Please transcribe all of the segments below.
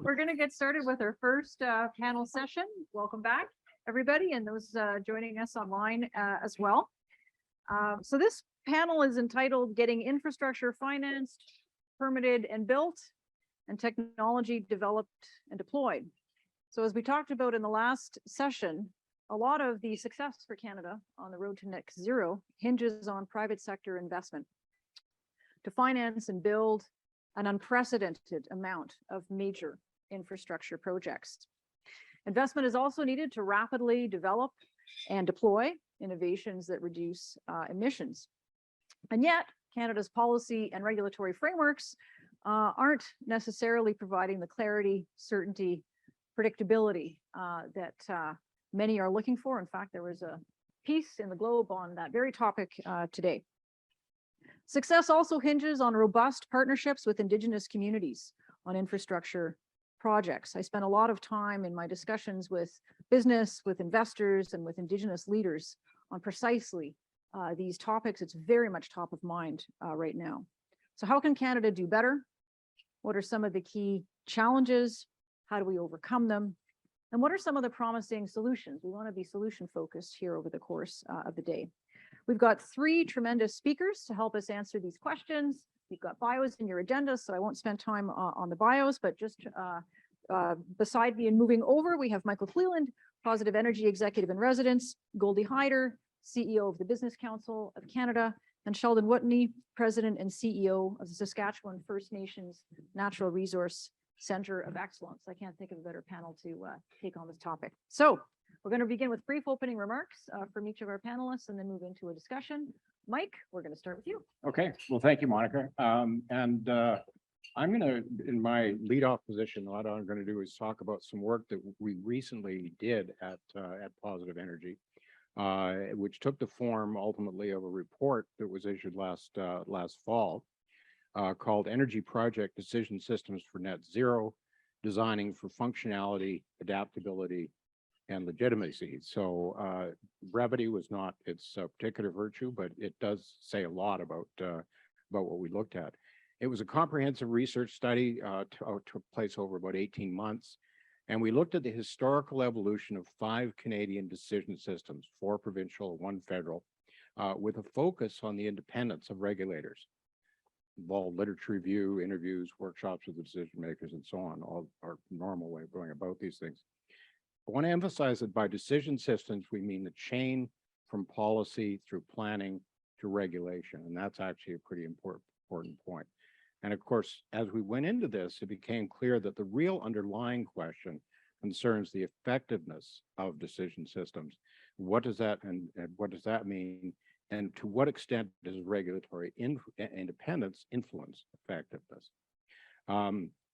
We're going to get started with our first panel session. Welcome back, everybody, and those joining us online as well. So this panel is entitled Getting Infrastructure Financed, Permitted and Built, and Technology Developed and Deployed. So as we talked about in the last session, a lot of the success for Canada on the road to net zero hinges on private sector investment to finance and build an unprecedented amount of major infrastructure projects. Investment is also needed to rapidly develop and deploy innovations that reduce emissions. And yet, Canada's policy and regulatory frameworks aren't necessarily providing the clarity, certainty, predictability that many are looking for. In fact, there was a piece in the Globe on that very topic today. Success also hinges on robust partnerships with Indigenous communities on infrastructure projects. I spent a lot of time in my discussions with business, with investors, and with Indigenous leaders on precisely these topics. It's very much top of mind right now. So how can Canada do better? What are some of the key challenges? How do we overcome them? And what are some of the promising solutions? We want to be solution focused here over the course of the day. We've got three tremendous speakers to help us answer these questions. You've got bios in your agenda, so I won't spend time on the bios, but just beside me and moving over, we have Michael Cleland, Positive Energy Executive in Residence, Goldie Hyder, CEO of the Business Council of Canada, and Sheldon Whitney, President and CEO of the Saskatchewan First Nations Natural Resource Center of Excellence. I can't think of a better panel to take on this topic. So we're going to begin with brief opening remarks from each of our panelists and then move into a discussion. Mike, we're going to start with you. Okay, well, thank you, Monica. I'm going to, in my lead-off position, what I'm going to do is talk about some work that we recently did at Positive Energy, which took the form ultimately of a report that was issued last fall called Energy Project Decision Systems for Net Zero, Designing for Functionality, Adaptability, and Legitimacy. So brevity was not its particular virtue, but it does say a lot about what we looked at. It was a comprehensive research study, took place over about 18 months, and we looked at the historical evolution of 5 Canadian decision systems, 4 provincial, 1 federal, with a focus on the independence of regulators. Involved literature review, interviews, workshops with the decision makers, and so on, all our normal way of going about these things. I want to emphasize that by decision systems, we mean the chain from policy through planning to regulation. And that's actually a pretty important point. And of course, as we went into this, it became clear that the real underlying question concerns the effectiveness of decision systems. What does that and what does that mean? And to what extent does regulatory independence influence effectiveness?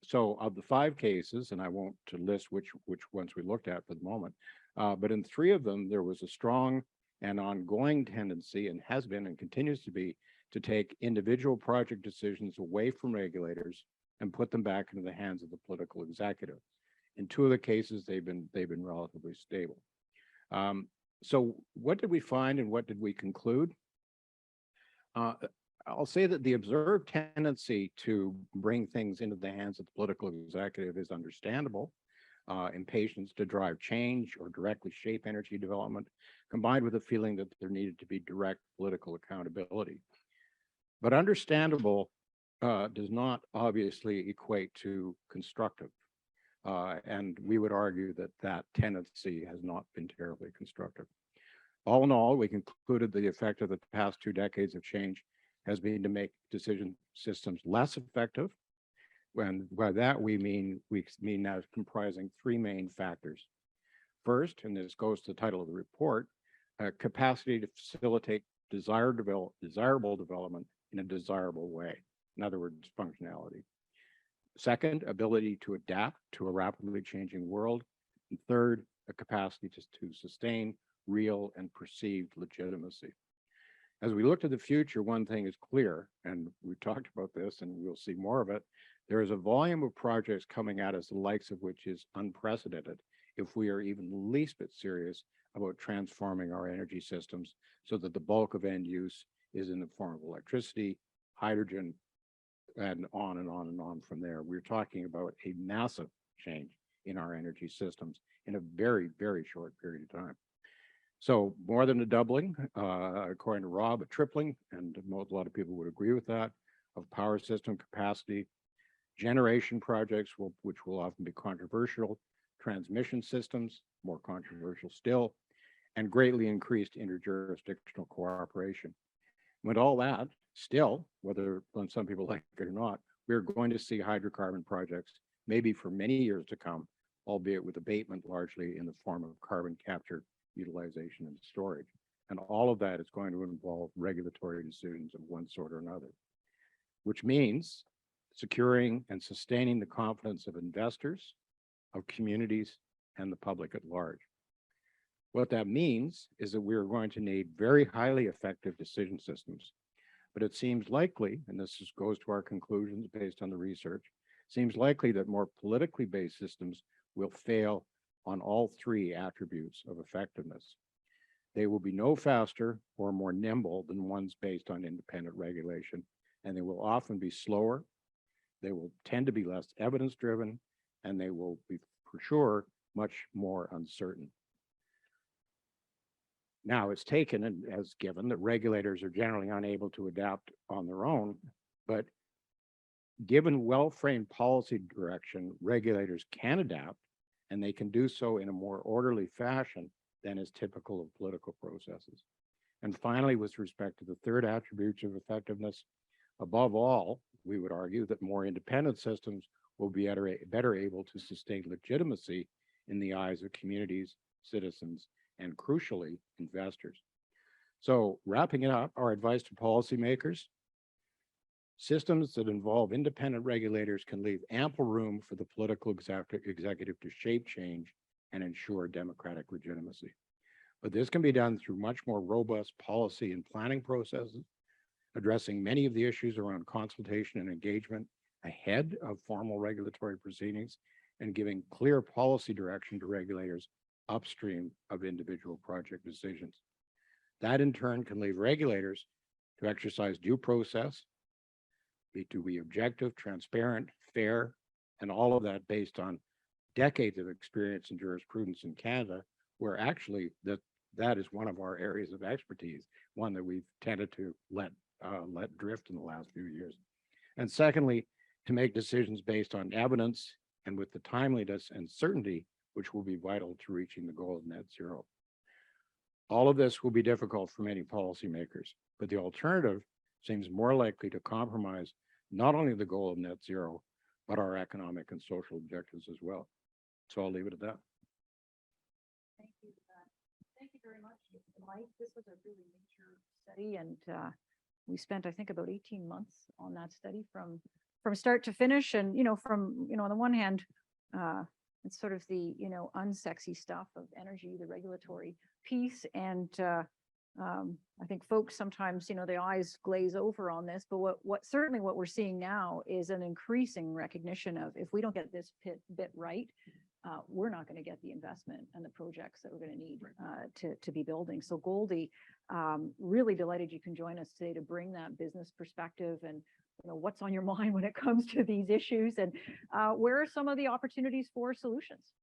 So of the 5 cases, and I won't list which ones we looked at for the moment, but in 3 of them, there was a strong and ongoing tendency, and has been and continues to be, to take individual project decisions away from regulators and put them back into the hands of the political executive. In 2 of the cases, they've been relatively stable. So what did we find and what did we conclude? I'll say that the observed tendency to bring things into the hands of the political executive is understandable. Impatience to drive change or directly shape energy development, combined with a feeling that there needed to be direct political accountability. But understandable does not obviously equate to constructive. And we would argue that that tendency has not been terribly constructive. All in all, we concluded the effect of the past 2 decades of change has been to make decision systems less effective. And by that we mean now comprising 3 main factors. First, and this goes to the title of the report, capacity to facilitate desirable development in a desirable way. In other words, functionality. Second, ability to adapt to a rapidly changing world. And third, a capacity to sustain real and perceived legitimacy. As we look to the future, one thing is clear, and we've talked about this and we'll see more of it. There is a volume of projects coming at us, the likes of which is unprecedented if we are even the least bit serious about transforming our energy systems so that the bulk of end use is in the form of electricity, hydrogen, and on and on and on from there. We're talking about a massive change in our energy systems in a very, very short period of time. So more than a doubling, according to Rob, a tripling, and a lot of people would agree with that, of power system capacity, generation projects, which will often be controversial, transmission systems, more controversial still, and greatly increased interjurisdictional cooperation. With all that, still, whether some people like it or not, we're going to see hydrocarbon projects maybe for many years to come, albeit with abatement largely in the form of carbon capture, utilization, and storage. And all of that is going to involve regulatory decisions of one sort or another, which means securing and sustaining the confidence of investors, of communities, and the public at large. What that means is that we are going to need very highly effective decision systems. But it seems likely, and this goes to our conclusions based on the research, seems likely that more politically based systems will fail on all three attributes of effectiveness. They will be no faster or more nimble than ones based on independent regulation, and they will often be slower. They will tend to be less evidence-driven, and they will be, for sure, much more uncertain. Now, it's taken as given that regulators are generally unable to adapt on their own, but given well-framed policy direction, regulators can adapt, and they can do so in a more orderly fashion than is typical of political processes. And finally, with respect to the third attribute of effectiveness, above all, we would argue that more independent systems will be better able to sustain legitimacy in the eyes of communities, citizens, and crucially, investors. So wrapping it up, our advice to policymakers: systems that involve independent regulators can leave ample room for the political executive to shape change and ensure democratic legitimacy. But this can be done through much more robust policy and planning processes, addressing many of the issues around consultation and engagement ahead of formal regulatory proceedings, and giving clear policy direction to regulators upstream of individual project decisions. That in turn can leave regulators to exercise due process, to be objective, transparent, fair, and all of that based on decades of experience in jurisprudence in Canada, where actually that is one of our areas of expertise, one that we've tended to let drift in the last few years. And secondly, to make decisions based on evidence and with the timeliness and certainty which will be vital to reaching the goal of net zero. All of this will be difficult for many policymakers, but the alternative seems more likely to compromise not only the goal of net zero, but our economic and social objectives as well. So I'll leave it at that. Thank you. Thank you very much, Mike. This was a really major study, and we spent, I think, about 18 months on that study from start to finish. And, from, on the one hand, it's sort of the, unsexy stuff of energy, the regulatory piece. And I think folks sometimes, their eyes glaze over on this, but what certainly what we're seeing now is an increasing recognition of, if we don't get this bit right, we're not going to get the investment and the projects that we're going to need to be building. So Goldie, really delighted you can join us today to bring that business perspective and what's on your mind when it comes to these issues, and where are some of the opportunities for solutions?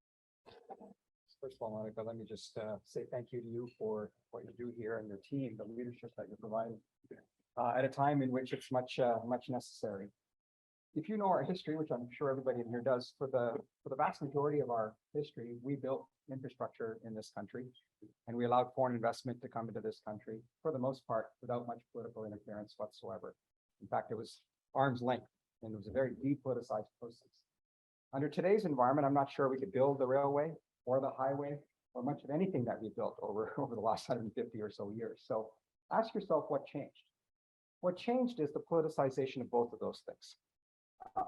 First of all, Monica, let me just say thank you to you for what you do here and your team, the leadership that you're providing at a time in which it's much necessary. If you know our history, which I'm sure everybody in here does, for the vast majority of our history, we built infrastructure in this country, and we allowed foreign investment to come into this country, for the most part, without much political interference whatsoever. In fact, it was arm's length, and it was a very depoliticized process. Under today's environment, I'm not sure we could build the railway or the highway or much of anything that we built over the last 150 or so years. So ask yourself what changed. What changed is the politicization of both of those things.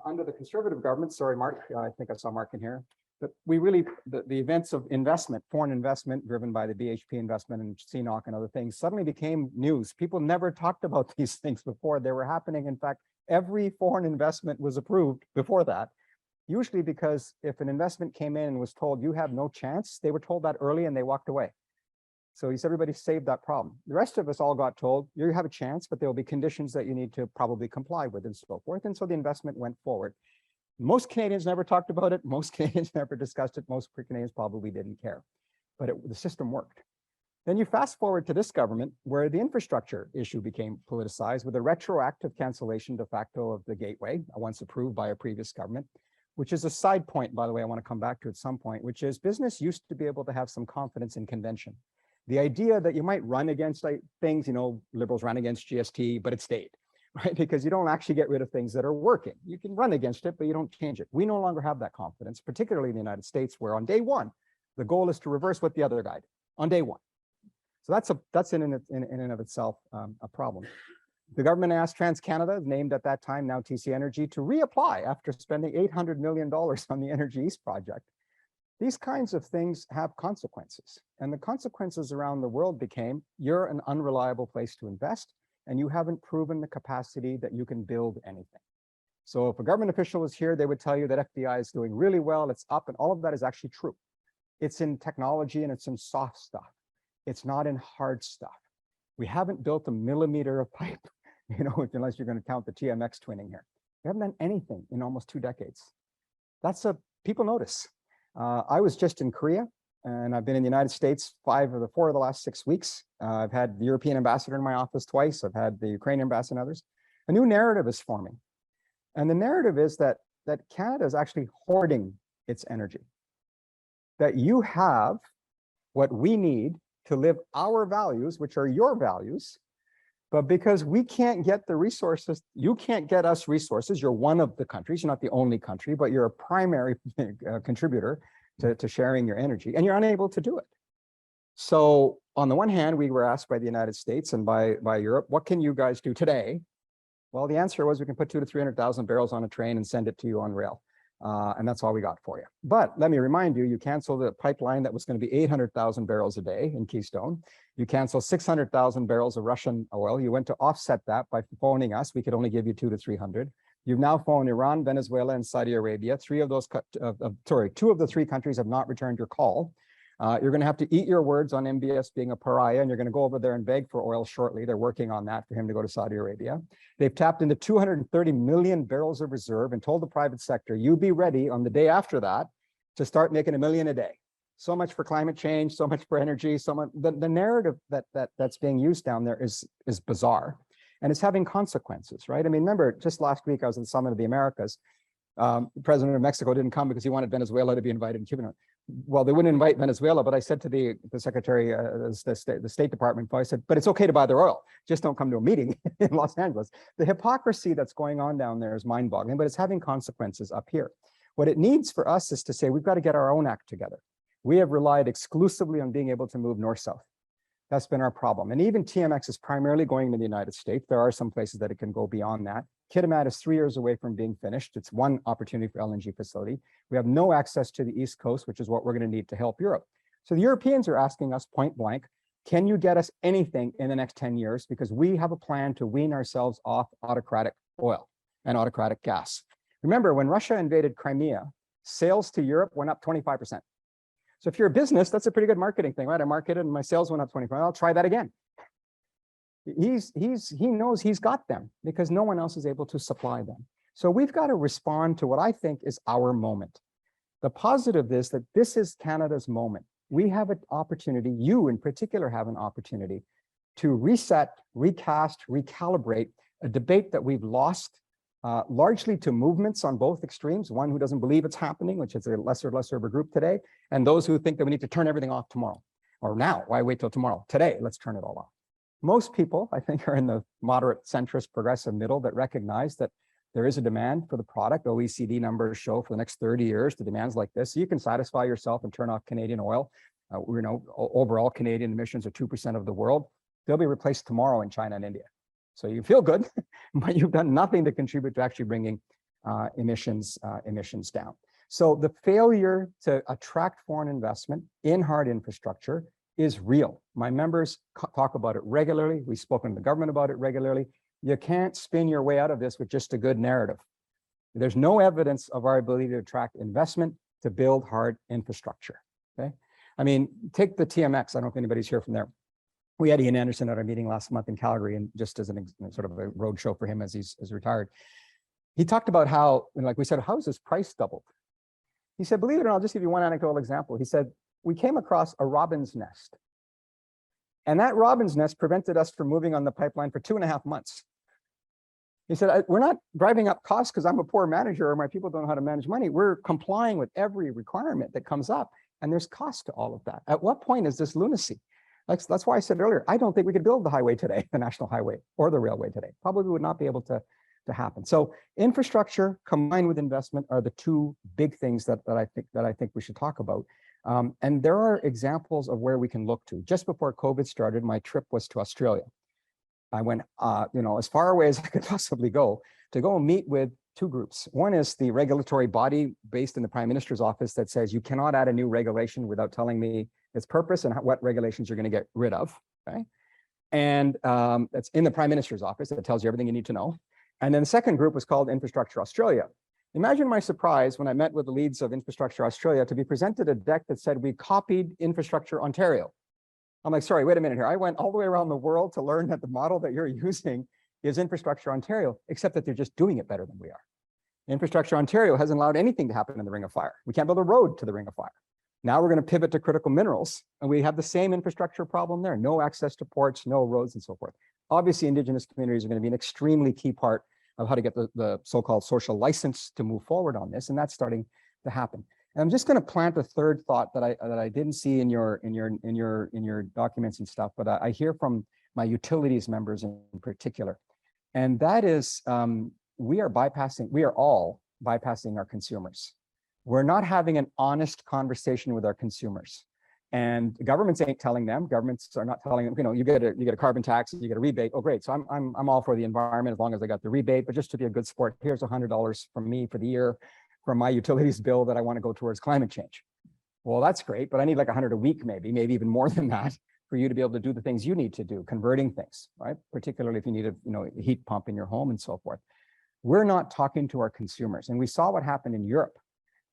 Under the conservative government, sorry, Mark, I think I saw Mark in here, but we really, the events of investment, foreign investment driven by the BHP investment and CNOC and other things suddenly became news. People never talked about these things before. They were happening. In fact, every foreign investment was approved before that, usually because if an investment came in and was told you have no chance, they were told that early and they walked away. So he said, everybody saved that problem. The rest of us all got told, you have a chance, but there will be conditions that you need to probably comply with and so forth. And so the investment went forward. Most Canadians never talked about it. Most Canadians never discussed it. Most Canadians probably didn't care, but the system worked. Then you fast forward to this government where the infrastructure issue became politicized with a retroactive cancellation de facto of the gateway, once approved by a previous government, which is a side point, by the way, I want to come back to at some point, which is business used to be able to have some confidence in convention. The idea that you might run against things, liberals ran against GST, but it stayed, right? Because you don't actually get rid of things that are working. You can run against it, but you don't change it. We no longer have that confidence, particularly in the United States, where on day one, the goal is to reverse what the other guy did on day one. So that's in and of itself a problem. The government asked TransCanada, named at that time now TC Energy, to reapply after spending $800 million on the Energy East project. These kinds of things have consequences, and the consequences around the world became, you're an unreliable place to invest, and you haven't proven the capacity that you can build anything. So if a government official was here, they would tell you that FDI is doing really well, it's up, and all of that is actually true. It's in technology and it's in soft stuff. It's not in hard stuff. We haven't built a millimeter of pipe, unless you're going to count the TMX twinning here. We haven't done anything in almost 2 decades. People notice. I was just in Korea, and I've been in the United States 4 of the last 6 weeks. I've had the European ambassador in my office twice. I've had the Ukrainian ambassador and others. A new narrative is forming. And the narrative is that Canada is actually hoarding its energy. That you have what we need to live our values, which are your values, but because we can't get the resources, you can't get us resources. You're one of the countries, you're not the only country, but you're a primary contributor to sharing your energy, and you're unable to do it. So on the one hand, we were asked by the United States and by Europe, what can you guys do today? Well, the answer was we can put 200,000 to 300,000 barrels on a train and send it to you on rail. And that's all we got for you. But let me remind you, you canceled a pipeline that was going to be 800,000 barrels a day in Keystone. You canceled 600,000 barrels of Russian oil. You went to offset that by phoning us. We could only give you 200 to 300. You've now phoned Iran, Venezuela, and Saudi Arabia. 2 of the 3 countries have not returned your call. You're going to have to eat your words on MBS being a pariah, and you're going to go over there and beg for oil shortly. They're working on that for him to go to Saudi Arabia. They've tapped into 230 million barrels of reserve and told the private sector, you be ready on the day after that to start making 1 million a day. So much for climate change, so much for energy, the narrative that's being used down there is bizarre, and it's having consequences, right? I mean, remember, just last week I was at the Summit of the Americas. The president of Mexico didn't come because he wanted Venezuela to be invited in Cuba. Well, they wouldn't invite Venezuela, but I said to the secretary, the State Department, I said, but it's okay to buy their oil. Just don't come to a meeting in Los Angeles. The hypocrisy that's going on down there is mind-boggling, but it's having consequences up here. What it needs for us is to say, we've got to get our own act together. We have relied exclusively on being able to move north-south. That's been our problem. And even TMX is primarily going to the United States. There are some places that it can go beyond that. Kitimat is 3 years away from being finished. It's one opportunity for LNG facility. We have no access to the East Coast, which is what we're going to need to help Europe. So the Europeans are asking us point blank, can you get us anything in the next 10 years? Because we have a plan to wean ourselves off autocratic oil and autocratic gas. Remember, when Russia invaded Crimea, sales to Europe went up 25%. So if you're a business, that's a pretty good marketing thing, right? I marketed and my sales went up 25%. I'll try that again. He knows he's got them because no one else is able to supply them. So we've got to respond to what I think is our moment. The positive is that this is Canada's moment. We have an opportunity, you in particular have an opportunity to reset, recast, recalibrate a debate that we've lost largely to movements on both extremes, one who doesn't believe it's happening, which is a lesser of a group today, and those who think that we need to turn everything off tomorrow or now. Why wait till tomorrow? Today, let's turn it all off. Most people, I think, are in the moderate, centrist, progressive middle that recognize that there is a demand for the product. OECD numbers show for the next 30 years, the demand's like this. So you can satisfy yourself and turn off Canadian oil. Overall Canadian emissions are 2% of the world. They'll be replaced tomorrow in China and India. So you feel good, but you've done nothing to contribute to actually bringing emissions down. So the failure to attract foreign investment in hard infrastructure is real. My members talk about it regularly. We've spoken to the government about it regularly. You can't spin your way out of this with just a good narrative. There's no evidence of our ability to attract investment to build hard infrastructure, okay? I mean, take the TMX. I don't know if anybody's here from there. We had Ian Anderson at our meeting last month in Calgary, and just as sort of a road show for him as he's retired. He talked about how, and like we said, how is this price doubled? He said, believe it or not, I'll just give you one anecdotal example. He said, we came across a robin's nest. And that robin's nest prevented us from moving on the pipeline for 2.5 months. He said, we're not driving up costs because I'm a poor manager or my people don't know how to manage money. We're complying with every requirement that comes up. And there's cost to all of that. At what point is this lunacy? That's why I said earlier, I don't think we could build the highway today, the national highway or the railway today. Probably would not be able to happen. So infrastructure combined with investment are the two big things that I think we should talk about. And there are examples of where we can look to. Just before COVID started, my trip was to Australia. I went, as far away as I could possibly go to go and meet with two groups. One is the regulatory body based in the Prime Minister's office that says you cannot add a new regulation without telling me its purpose and what regulations you're going to get rid of. Okay, and that's in the Prime Minister's office. That tells you everything you need to know. And then the second group was called Infrastructure Australia. Imagine my surprise when I met with the leads of Infrastructure Australia to be presented a deck that said we copied Infrastructure Ontario. I'm like, sorry, wait a minute here. I went all the way around the world to learn that the model that you're using is Infrastructure Ontario, except that they're just doing it better than we are. Infrastructure Ontario hasn't allowed anything to happen in the Ring of Fire. We can't build a road to the Ring of Fire. Now we're going to pivot to critical minerals, and we have the same infrastructure problem there. No access to ports, no roads, and so forth. Obviously, Indigenous communities are going to be an extremely key part of how to get the so-called social license to move forward on this, and that's starting to happen. And I'm just going to plant a third thought that I didn't see in your documents and stuff, but I hear from my utilities members in particular, and that is we are all bypassing our consumers. We're not having an honest conversation with our consumers. And governments ain't telling them. Governments are not telling them, you get a carbon tax, you get a rebate. Oh, great. So I'm all for the environment as long as I got the rebate. But just to be a good sport, here's $100 from me for the year from my utilities bill that I want to go towards climate change. Well, that's great, but I need like 100 a week, maybe even more than that, for you to be able to do the things you need to do, converting things, right? Particularly if you need a heat pump in your home and so forth. We're not talking to our consumers, and we saw what happened in Europe.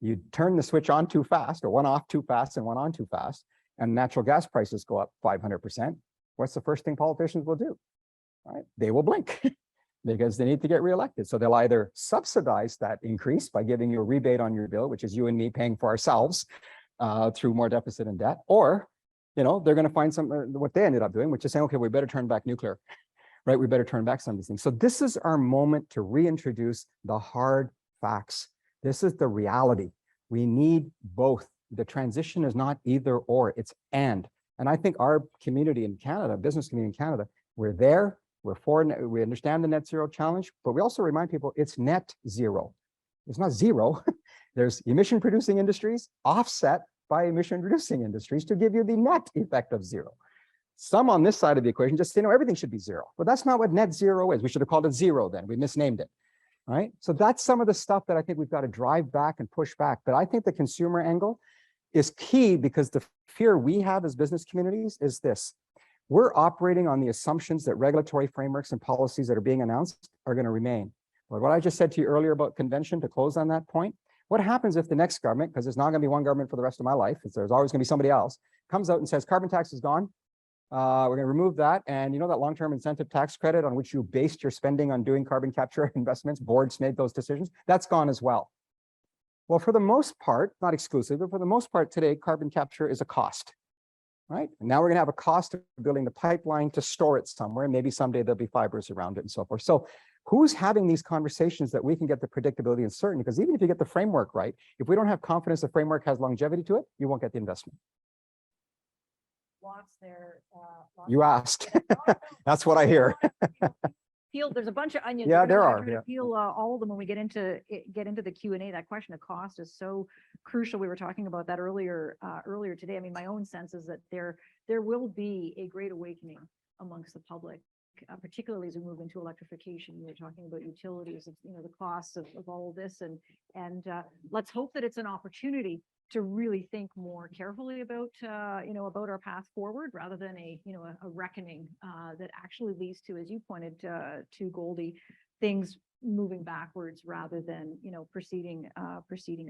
You turn the switch on too fast, or one off too fast and one on too fast, and natural gas prices go up 500%. What's the first thing politicians will do? Right? They will blink because they need to get reelected. So they'll either subsidize that increase by giving you a rebate on your bill, which is you and me paying for ourselves through more deficit and debt, or they're going to find what they ended up doing, which is saying, okay, we better turn back nuclear, right? We better turn back some of these things. So this is our moment to reintroduce the hard facts. This is the reality. We need both. The transition is not either or, it's and. And I think our community in Canada, business community in Canada, we're there, we understand the net zero challenge, but we also remind people it's net zero. It's not zero. There's emission producing industries offset by emission reducing industries to give you the net effect of zero. Some on this side of the equation just say, no, everything should be zero. But that's not what net zero is. We should have called it zero then. We misnamed it. Right? So that's some of the stuff that I think we've got to drive back and push back. But I think the consumer angle is key, because the fear we have as business communities is this. We're operating on the assumptions that regulatory frameworks and policies that are being announced are going to remain. But what I just said to you earlier about convention, to close on that point, what happens if the next government, because there's not going to be one government for the rest of my life, there's always going to be somebody else, comes out and says carbon tax is gone. We're going to remove that. And that long-term incentive tax credit on which you based your spending on doing carbon capture investments, boards made those decisions, that's gone as well. Well, for the most part, not exclusively, but for the most part today, carbon capture is a cost, right? And now we're going to have a cost of building the pipeline to store it somewhere. Maybe someday there'll be fibers around it and so forth. So who's having these conversations that we can get the predictability and certainty? Because even if you get the framework right, if we don't have confidence the framework has longevity to it, you won't get the investment. Lots there. You asked. That's what I hear. There's a bunch of onions. Yeah, We're there gonna are. try to peel all of them when we get into the Q&A. That question of cost is so crucial. We were talking about that earlier today. I mean, my own sense is that there will be a great awakening amongst the public, particularly as we move into electrification. We were talking about utilities, the costs of all of this, and let's hope that it's an opportunity to really think more carefully about about our path forward, rather than a reckoning that actually leads to, as you pointed to, Goldie, things moving backwards rather than, you know, proceeding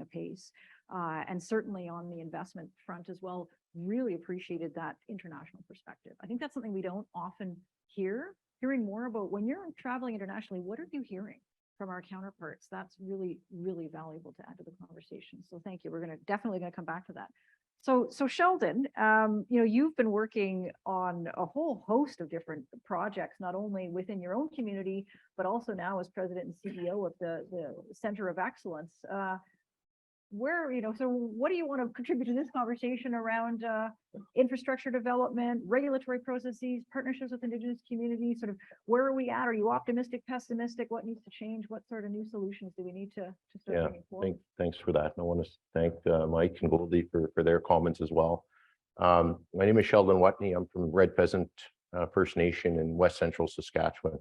apace. And certainly on the investment front as well, really appreciated that international perspective. I think that's something we don't often hearing more about when you're traveling internationally. What are you hearing from our counterparts? That's really, really valuable to add to the conversation. So thank you. We're definitely going to come back to that. So Sheldon, you know, you've been working on a whole host of different projects, not only within your own community, but also now as president and CEO of the Center of Excellence. So what do you want to contribute to this conversation around infrastructure development, regulatory processes, partnerships with Indigenous communities? Sort of where are we at? Are you optimistic, pessimistic? What needs to change? What sort of new solutions do we need to start bringing forward? Thanks for that. And I want to thank Mike and Goldie for their comments as well. My name is Sheldon Watney. I'm from Red Pheasant First Nation in West Central Saskatchewan.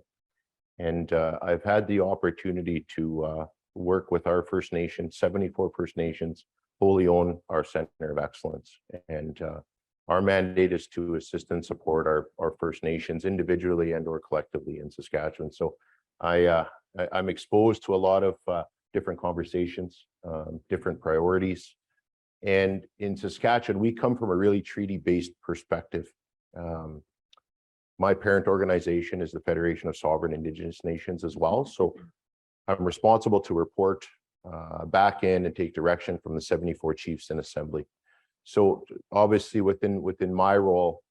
And I've had the opportunity to work with our First Nation, 74 First Nations, wholly own our Center of Excellence. And our mandate is to assist and support our First Nations individually and or collectively in Saskatchewan. So I'm exposed to a lot of different conversations, different priorities. And in Saskatchewan, we come from a really treaty-based perspective. My parent organization is the Federation of Sovereign Indigenous Nations as well. So I'm responsible to report back in and take direction from the 74 chiefs in assembly. So obviously within my role,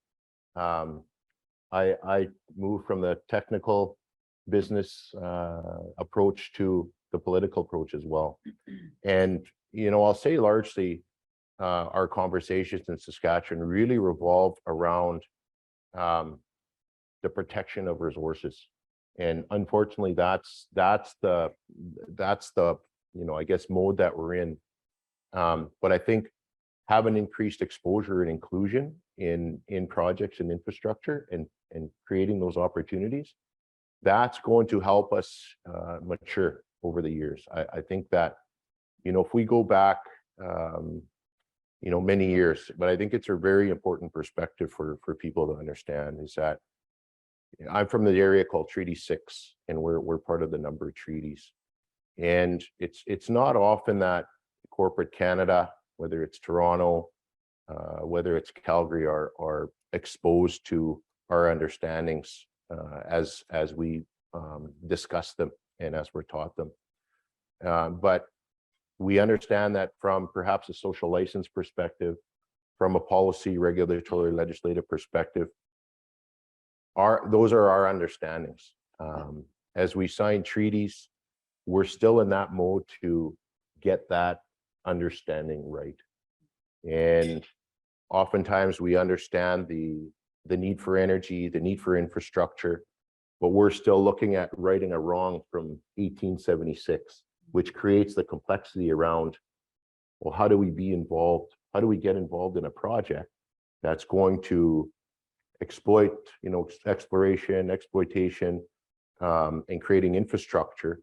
I move from the technical business approach to the political approach as well. And, you know, I'll say largely our conversations in Saskatchewan really revolve around the protection of resources. And unfortunately, that's the you know, I guess mode that we're in. But I think having increased exposure and inclusion in projects and infrastructure and creating those opportunities, that's going to help us mature over the years. I think that, you know, if we go back, you know, many years, but I think it's a very important perspective for people to understand is that I'm from the area called Treaty 6, and we're part of the number of treaties. And it's not often that corporate Canada, whether it's Toronto, whether it's Calgary, are exposed to our understandings as we discuss them and as we're taught them. But we understand that from perhaps a social license perspective, from a policy, regulatory, legislative perspective, those are our understandings. As we sign treaties, we're still in that mode to get that understanding right. And oftentimes we understand the need for energy, the need for infrastructure, but we're still looking at righting a wrong from 1876, which creates the complexity around, well, how do we be involved? How do we get involved in a project that's going to exploit, you know, exploitation, and creating infrastructure,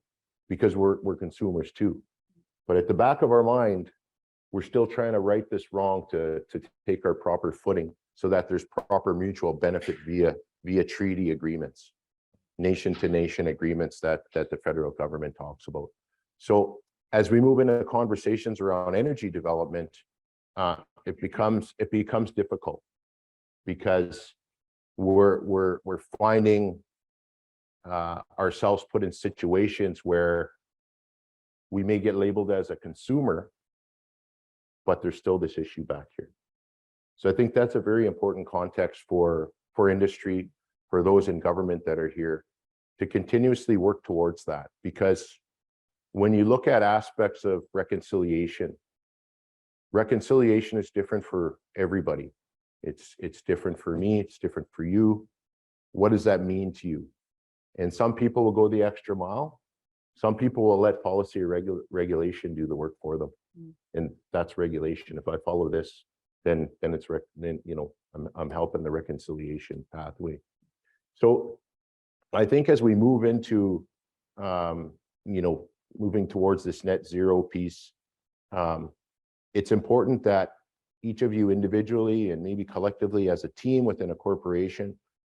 because we're consumers too. But at the back of our mind, we're still trying to right this wrong to take our proper footing so that there's proper mutual benefit via treaty agreements, nation to nation agreements that the federal government talks about. So as we move into conversations around energy development, it becomes difficult because we're finding ourselves put in situations where we may get labeled as a consumer, but there's still this issue back here. So I think that's a very important context for industry, for those in government that are here, to continuously work towards that. Because when you look at aspects of reconciliation is different for everybody. It's different for me, it's different for you. What does that mean to you? And some people will go the extra mile. Some people will let policy or regulation do the work for them. And that's regulation. If I follow this, then you know, I'm helping the reconciliation pathway. So I think as we move into you know, moving towards this net zero piece, it's important that each of you individually and maybe collectively as a team within a corporation,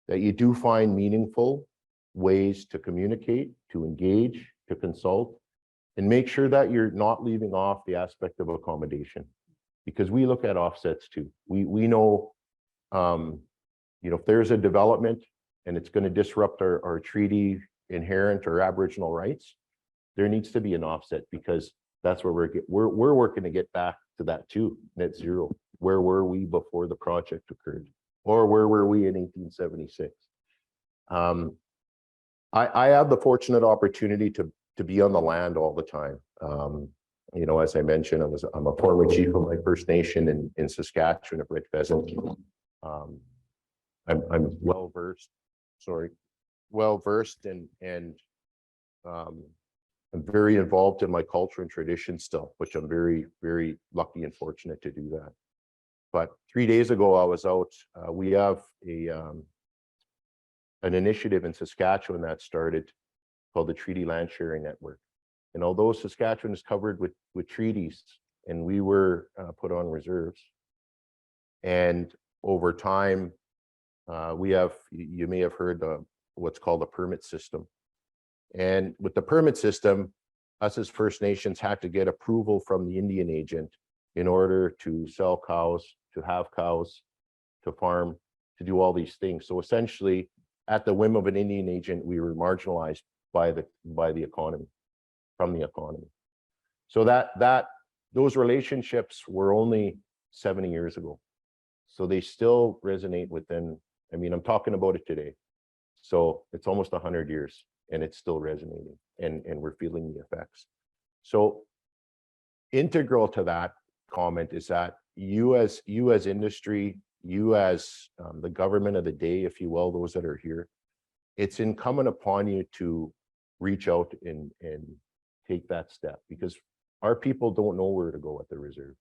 that you do find meaningful ways to communicate, to engage, to consult and make sure that you're not leaving off the aspect of accommodation, because we look at offsets too. We know, if there's a development and it's going to disrupt our treaty inherent or Aboriginal rights, there needs to be an offset, because that's where we're working to get back to that too, net zero. Where were we before the project occurred, or where were we in 1876? I have the fortunate opportunity to be on the land all the time. As I mentioned, I'm a former chief of my First Nation in Saskatchewan at Red Pheasant. I'm well versed and I'm very involved in my culture and tradition still, which I'm very, very lucky and fortunate to do that. But 3 days ago, I was out. We have an initiative in Saskatchewan that started called the Treaty Land Sharing Network. And although Saskatchewan is covered with treaties, and we were put on reserves, and over time, you may have heard what's called a permit system. And with the permit system, us as First Nations had to get approval from the Indian agent in order to sell cows, to have cows, to farm, to do all these things. So essentially, at the whim of an Indian agent, we were marginalized by the economy, from the economy. So those relationships were only 70 years ago. So they still resonate within. I'm talking about it today. So it's almost 100 years and it's still resonating, and we're feeling the effects. So integral to that comment is that you as industry, you as the government of the day, if you will, those that are here, it's incumbent upon you to reach out and take that step, because our people don't know where to go at the reserve.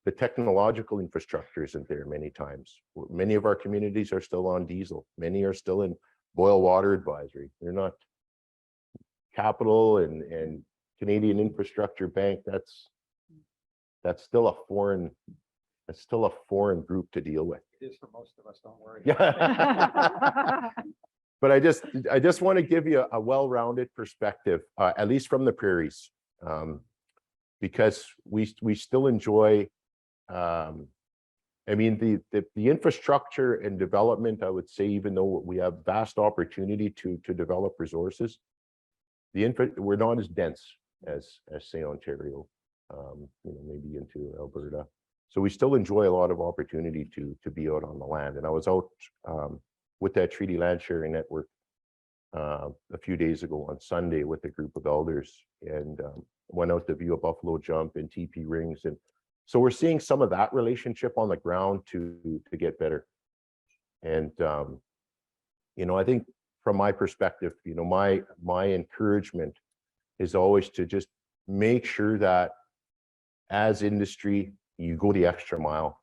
The technological infrastructure isn't there many times. Many of our communities are still on diesel. Many are still in boil water advisory. They're not capital and Canadian Infrastructure Bank. That's still a foreign group to deal with. It is for most of us, don't worry. Yeah. But I just want to give you a well-rounded perspective, at least from the prairies, because we still enjoy. The infrastructure and development, I would say, even though we have vast opportunity to develop resources, we're not as dense as say Ontario, maybe into Alberta. So we still enjoy a lot of opportunity to be out on the land. And I was out with that Treaty Land Sharing Network a few days ago on Sunday with a group of elders, and went out to view a buffalo jump and TP rings. And so we're seeing some of that relationship on the ground to get better. And I think from my perspective, my encouragement is always to just make sure that as industry, you go the extra mile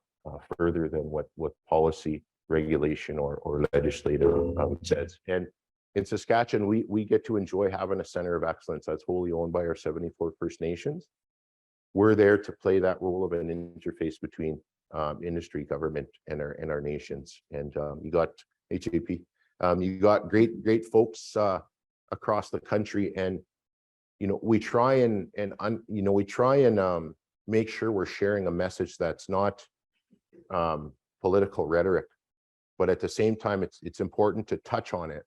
further than what policy, regulation, or legislative says. And in Saskatchewan, we get to enjoy having a center of excellence that's wholly owned by our 74 First Nations. We're there to play that role of an interface between industry, government, and our nations. And you got HAP, you got great folks across the country, and we try and make sure we're sharing a message that's not political rhetoric, but at the same time, it's important to touch on it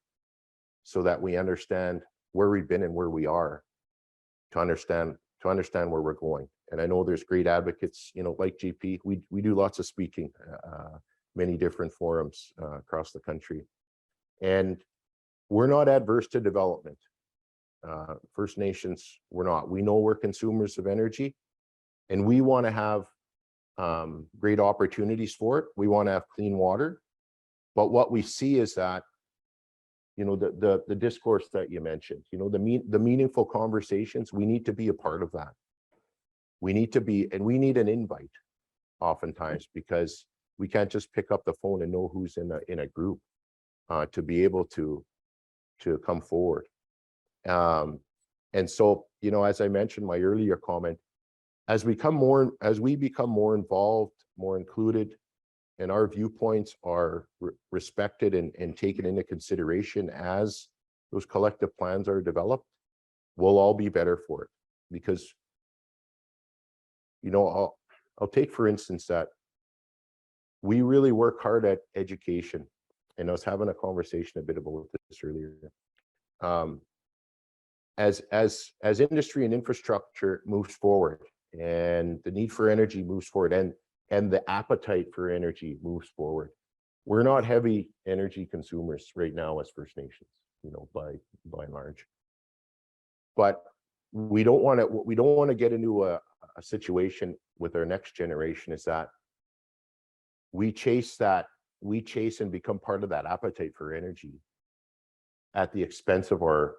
so that we understand where we've been and where we are, to understand where we're going. And I know there's great advocates, like GP. We do lots of speaking, many different forums across the country, and we're not adverse to development. First Nations, we're not. We know we're consumers of energy, and we want to have great opportunities for it. We want to have clean water, but what we see is that the discourse that you mentioned, the meaningful conversations, we need to be a part of that. We need an invite oftentimes, because we can't just pick up the phone and know who's in a group to be able to come forward. And so, as I mentioned, my earlier comment, as we become more involved, more included, and our viewpoints are respected and taken into consideration as those collective plans are developed, we'll all be better for it. Because, you know, I'll take for instance that we really work hard at education. And I was having a conversation a bit about this earlier. As industry and infrastructure moves forward, and the need for energy moves forward, and the appetite for energy moves forward, we're not heavy energy consumers right now as First Nations, you know, by and large. But we don't want to get into a situation with our next generation is that we chase and become part of that appetite for energy at the expense of our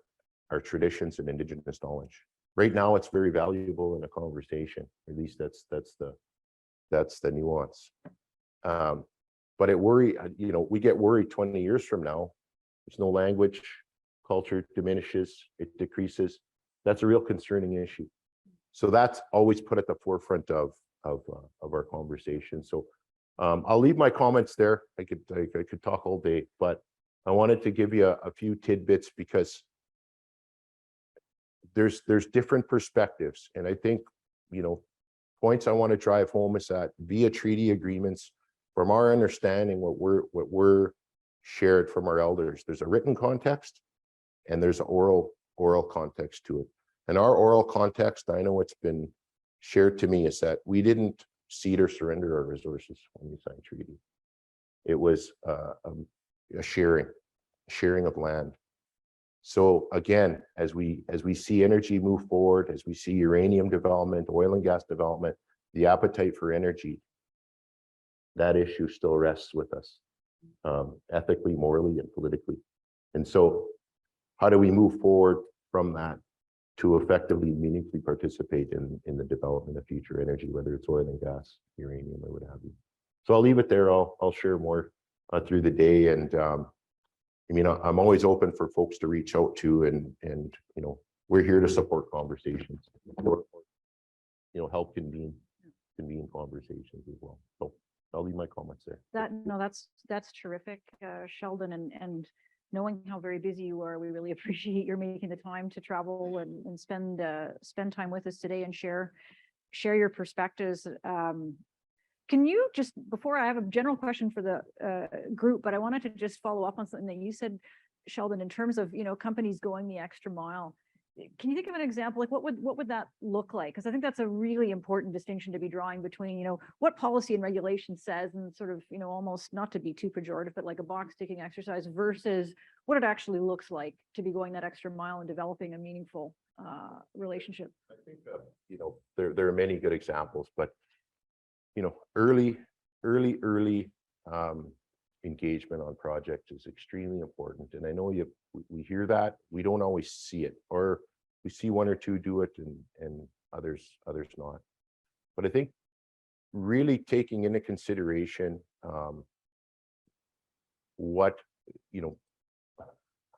traditions and Indigenous knowledge. Right now, it's very valuable in a conversation. At least that's the nuance. But you know, we get worried 20 years from now. There's no language, culture diminishes, it decreases. That's a real concerning issue. So that's always put at the forefront of our conversation. So I'll leave my comments there. I could talk all day, but I wanted to give you a few tidbits because there's different perspectives. And I think, you know, points I want to drive home is that via treaty agreements, from our understanding, what we're shared from our elders, there's a written context and there's an oral context to it. And our oral context, I know it's been shared to me, is that we didn't cede or surrender our resources when we signed treaty. It was a sharing of land. So again, as we see energy move forward, as we see uranium development, oil and gas development, the appetite for energy, that issue still rests with us, ethically, morally, and politically. And so how do we move forward from that to effectively, meaningfully participate in the development of future energy, whether it's oil and gas, uranium, or what have you? So I'll leave it there. I'll share more through the day. And I mean, I'm always open for folks to reach out to, and you know, we're here to support conversations, or, you know, help convene conversations as well. So I'll leave my comments there. That's terrific, Sheldon, and knowing how very busy you are, we really appreciate your making the time to travel and spend time with us today and share your perspectives. Can you just, before I have a general question for the group, but I wanted to just follow up on something that you said, Sheldon, in terms of, you know, companies going the extra mile. Can you think of an example? Like what would that look like? Because I think that's a really important distinction to be drawing between, you know, what policy and regulation says, and sort of, you know, almost not to be too pejorative, but like a box ticking exercise versus what it actually looks like to be going that extra mile and developing a meaningful relationship. I think you know, there are many good examples, but you know, early engagement on projects is extremely important. And I know we hear that, we don't always see it, or we see one or two do it and others not. But I think really taking into consideration what, you know,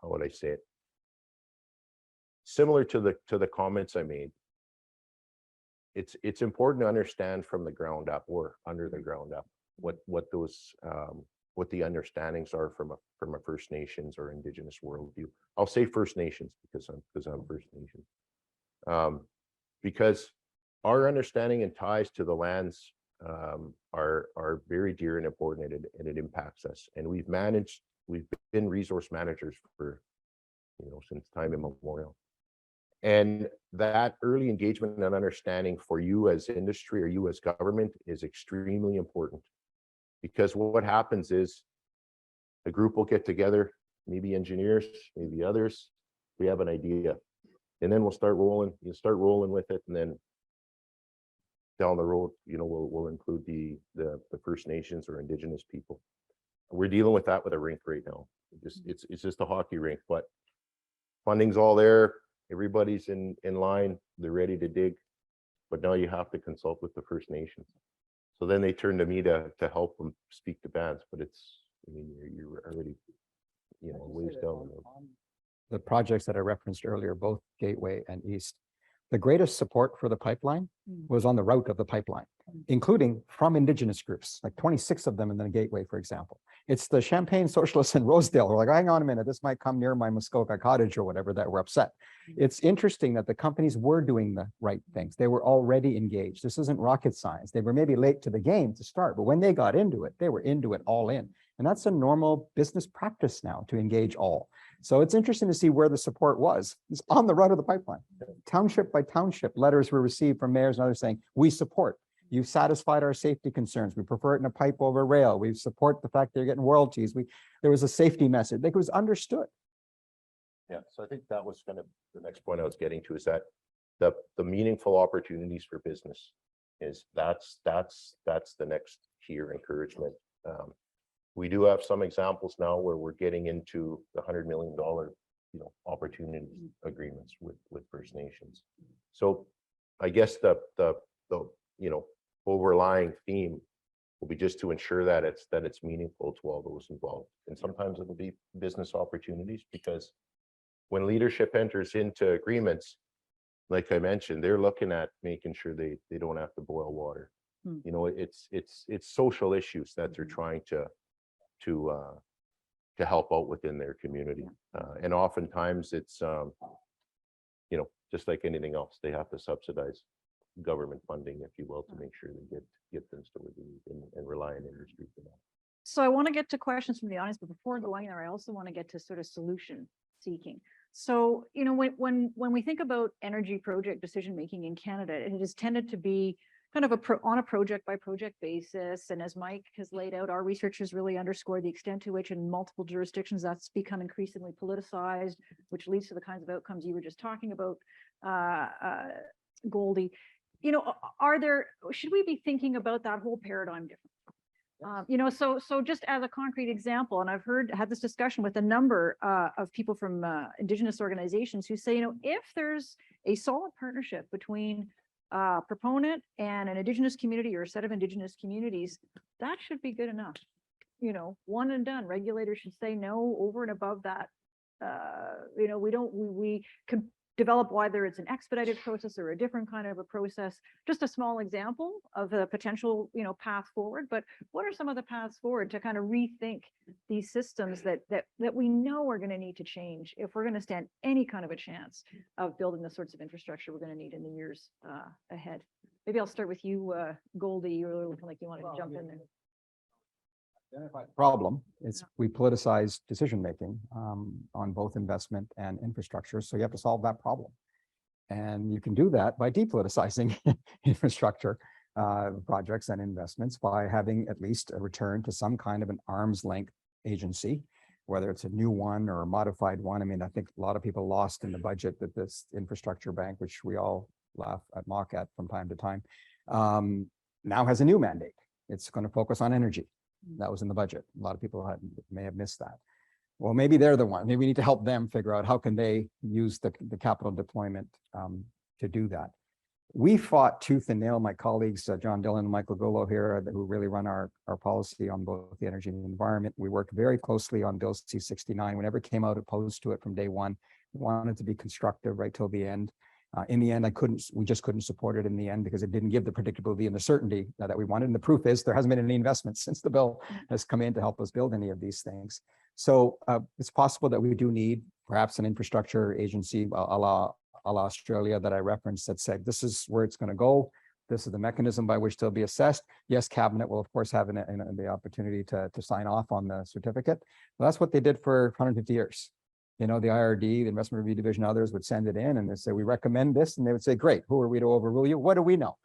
how would I say it? Similar to the comments I made, it's important to understand from the ground up or under the ground up what those what the understandings are from a First Nations or Indigenous worldview. I'll say First Nations because I'm First Nation. Because our understanding and ties to the lands are very dear and important, and it impacts us. And we've been resource managers for, you know, since time immemorial. And that early engagement and understanding for you as industry or you as government is extremely important, because what happens is a group will get together, maybe engineers, maybe others, we have an idea, and then we'll start rolling. You start rolling with it, and then down the road, you know, we'll include the First Nations or Indigenous people. We're dealing with that with a rink right now. It's just a hockey rink, but funding's all there. Everybody's in line, they're ready to dig, but now you have to consult with the First Nations. So then they turn to me to help them speak to bands, but it's, I mean, you're already, you know, ways down the road. The projects that I referenced earlier, both Gateway and East, the greatest support for the pipeline was on the route of the pipeline, including from Indigenous groups, like 26 of them in the Gateway, for example. It's the Champagne Socialists in Rosedale who are like, hang on a minute, this might come near my Muskoka cottage or whatever, that were upset. It's interesting that the companies were doing the right things. They were already engaged. This isn't rocket science. They were maybe late to the game to start, but when they got into it, they were into it all in. And that's a normal business practice now, to engage all. So it's interesting to see where the support was. It's on the route of the pipeline. Township by township, letters were received from mayors and others saying, we support. You've satisfied our safety concerns. We prefer it in a pipe over rail. We support the fact they're getting royalties. There was a safety message. It was understood. Yeah, so I think that was kind of the next point I was getting to, is that the meaningful opportunities for business is that's the next tier encouragement. We do have some examples now where we're getting into the $100 million, opportunity agreements with First Nations. So I guess the overlying theme will be just to ensure that it's meaningful to all those involved. And sometimes it'll be business opportunities, because when leadership enters into agreements, like I mentioned, they're looking at making sure they don't have to boil water. It's social issues that they're trying to help out within their community. And oftentimes it's, just like anything else, they have to subsidize government funding, if you will, to make sure they get things to where they need and rely on industry for that. So I want to get to questions from the audience, but before going there, I also want to get to sort of solution seeking. So, when we think about energy project decision making in Canada, it has tended to be kind of on a project by project basis. And as Mike has laid out, our research has really underscored the extent to which in multiple jurisdictions that's become increasingly politicized, which leads to the kinds of outcomes you were just talking about, Goldie. Should we be thinking about that whole paradigm differently? So just as a concrete example, and I've had this discussion with a number of people from Indigenous organizations who say, if there's a solid partnership between proponent and an Indigenous community or a set of Indigenous communities, that should be good enough. One and done. Regulators should say no over and above that. We could develop whether it's an expedited process or a different kind of a process. Just a small example of the potential, path forward. But what are some of the paths forward to kind of rethink these systems that we know are going to need to change if we're going to stand any kind of a chance of building the sorts of infrastructure we're going to need in the years ahead? Maybe I'll start with you, Goldie. You're looking like you wanted to jump in there. Problem is we politicize decision making on both investment and infrastructure. So you have to solve that problem. And you can do that by depoliticizing infrastructure projects and investments, by having at least a return to some kind of an arm's length agency, whether it's a new one or a modified one. I mean, I think a lot of people lost in the budget that this infrastructure bank, which we all mock at from time to time, now has a new mandate. It's going to focus on energy. That was in the budget. A lot of people may have missed that. Well, maybe they're the one. Maybe we need to help them figure out how can they use the capital deployment to do that. We fought tooth and nail, my colleagues, John Dillon and Michael Golo here, who really run our policy on both the energy and the environment. We worked very closely on Bill C-69. Whenever it came out, opposed to it from day one. We wanted to be constructive right till the end. In the end, we just couldn't support it in the end because it didn't give the predictability and the certainty that we wanted. And the proof is there hasn't been any investment since the bill has come in to help us build any of these things. So it's possible that we do need perhaps an infrastructure agency a la Australia that I referenced that said, this is where it's going to go. This is the mechanism by which they'll be assessed. Yes, cabinet will of course have the opportunity to sign off on the certificate. But that's what they did for 150 years. The IRD, the Investment Review Division, others would send it in and they'd say, we recommend this. And they would say, great, who are we to overrule you? What do we know?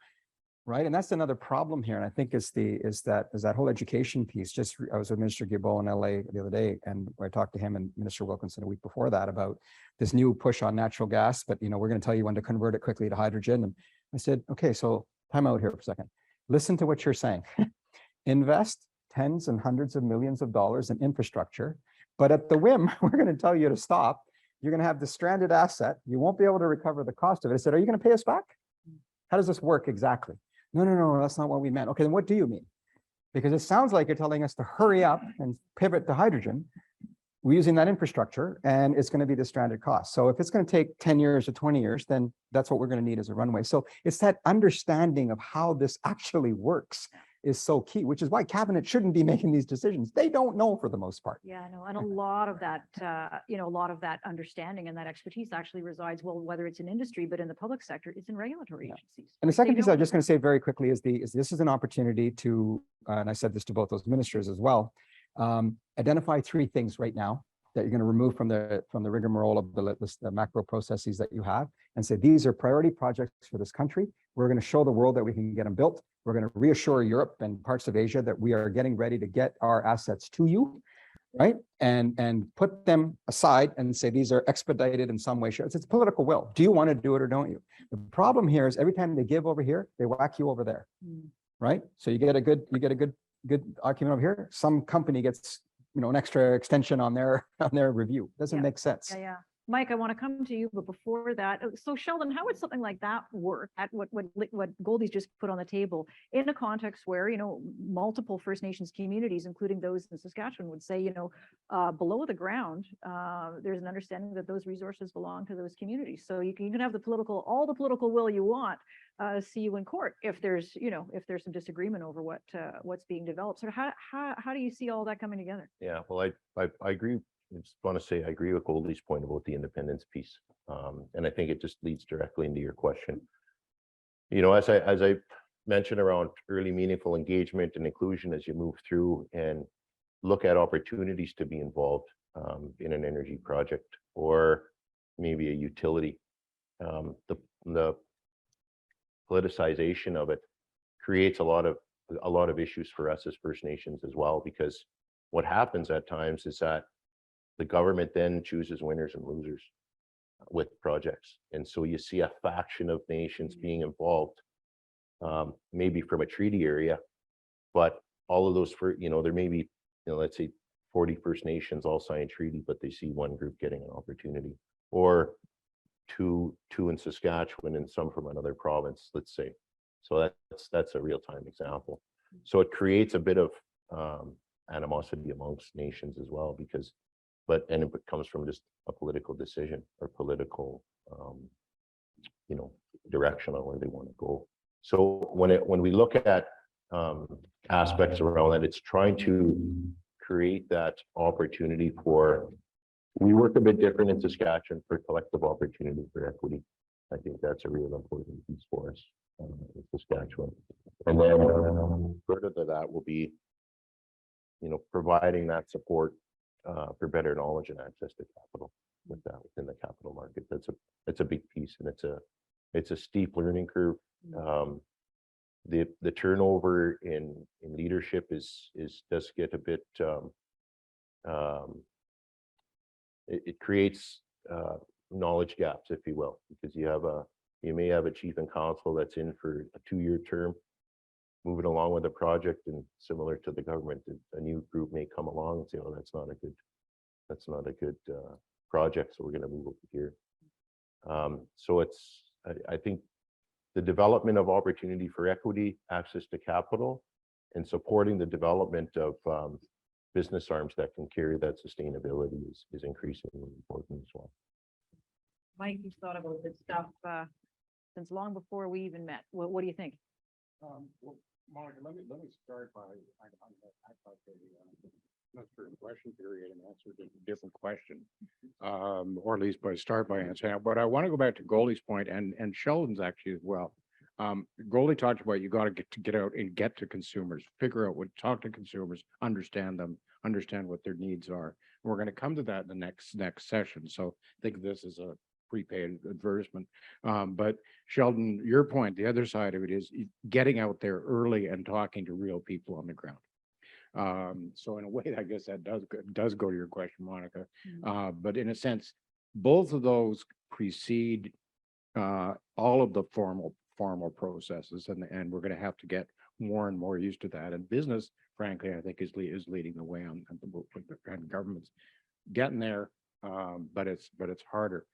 Right. And that's another problem here. And I think is that whole education piece. I was with Minister Guilbeault in LA the other day, and I talked to him and Minister Wilkinson a week before that about this new push on natural gas, but we're going to tell you when to convert it quickly to hydrogen. And I said, okay, so time out here for a second. Listen to what you're saying. Invest tens and hundreds of millions of dollars in infrastructure. But at the whim, we're going to tell you to stop. You're going to have this stranded asset. You won't be able to recover the cost of it. I said, are you going to pay us back? How does this work exactly? No, that's not what we meant. Okay, then what do you mean? Because it sounds like you're telling us to hurry up and pivot to hydrogen. we're using that infrastructure and it's going to be the stranded cost. So if it's going to take 10 years or 20 years, then that's what we're going to need as a runway. So it's that understanding of how this actually works is so key, which is why cabinet shouldn't be making these decisions. They don't know for the most part. Yeah, no, and a lot of that, a lot of that understanding and that expertise actually resides, well, whether it's in industry, but in the public sector, it's in regulatory agencies. And the They second piece don't- I'm just going to say very quickly is this is an opportunity to, and I said this to both those ministers as well, identify 3 things right now that you're going to remove from the rigmarole of the macro processes that you have and say, these are priority projects for this country. We're going to show the world that we can get them built. We're going to reassure Europe and parts of Asia that we are getting ready to get our assets to you, right? And put them aside and say, these are expedited in some way. It's political will. Do you want to do it or don't you? The problem here is every time they give over here, they whack you over there, right? So you get a good argument over here. Some company gets, an extra extension on their review. Doesn't make sense. Yeah, yeah. Mike, I want to come to you, but before that, so Sheldon, how would something like that work at what Goldie's just put on the table in a context where, multiple First Nations communities, including those in Saskatchewan, would say, below the ground, there's an understanding that those resources belong to those communities. So you can have all the political will you want, see you in court if there's some disagreement over what's being developed. So how do you see all that coming together? Yeah, well, I agree. I just want to say I agree with Goldie's point about the independence piece. And I think it just leads directly into your question. As I mentioned around early meaningful engagement and inclusion as you move through and look at opportunities to be involved in an energy project or maybe a utility, the politicization of it creates a lot of issues for us as First Nations as well, because what happens at times is that the government then chooses winners and losers with projects. And so you see a faction of nations being involved, maybe from a treaty area, but all of those, there may be, let's say 40 First Nations all sign treaty, but they see one group getting an opportunity, or two in Saskatchewan and some from another province, let's say. So that's a real-time example. So it creates a bit of animosity amongst nations as well, and it comes from just a political decision or political, direction on where they want to go. So when we look at aspects around that, it's trying to create that opportunity we work a bit different in Saskatchewan for collective opportunity for equity. I think that's a real important piece for us in Saskatchewan. And then further to that will be, providing that support for better knowledge and access to capital within the capital market. That's a big piece, and it's a steep learning curve. The turnover in leadership does get a bit. It creates knowledge gaps, if you will, because you may have a chief and council that's in for a 2-year term, moving along with a project, and similar to the government, a new group may come along and say, "Oh, that's not a good project, so we're going to move over here." So I think the development of opportunity for equity, access to capital, and supporting the development of business arms that can carry that sustainability is increasingly important as well. Mike, you've thought about this stuff since long before we even met. What do you think? Well, Monica, let me start by I thought not for the question period and answered a different question, or at least start by answering. But I want to go back to Goldie's point and Sheldon's actually as well. Goldie talked about you got to get out and get to consumers, figure out talk to consumers, understand them, understand what their needs are. And we're going to come to that in the next session. So think of this as a prepaid advertisement. But Sheldon, your point, the other side of it is getting out there early and talking to real people on the ground. So in a way, I guess that does go to your question, Monica. But in a sense, both of those precede all of the formal processes, and we're going to have to get more and more used to that. And business, frankly, I think is leading the way on and government's getting there, but it's harder.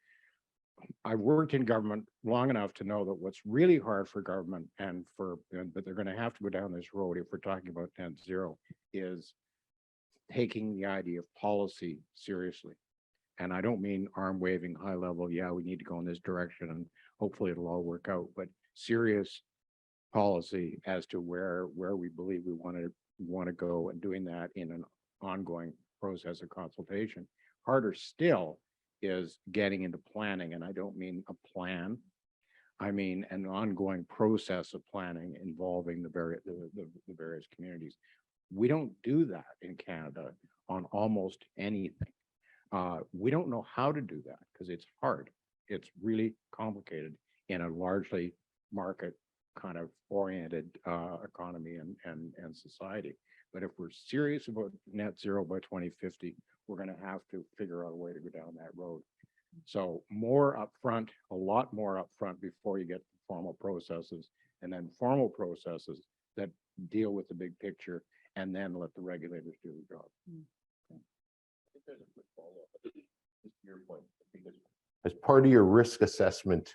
I've worked in government long enough to know that what's really hard for government but they're going to have to go down this road if we're talking about net zero, is taking the idea of policy seriously. And I don't mean arm waving high level, yeah, we need to go in this direction and hopefully it'll all work out, but serious policy as to where we believe we want to go, and doing that in an ongoing process of consultation. Harder still is getting into planning, and I don't mean a plan. I mean an ongoing process of planning involving the various communities. We don't do that in Canada on almost anything. We don't know how to do that because it's hard. It's really complicated in a largely market kind of oriented economy and society. But if we're serious about net zero by 2050, we're going to have to figure out a way to go down that road. So more upfront, a lot more upfront before you get to formal processes, and then formal processes that deal with the big picture, and then let the regulators do the job. I think there's a quick follow-up to your point, because as part of your risk assessment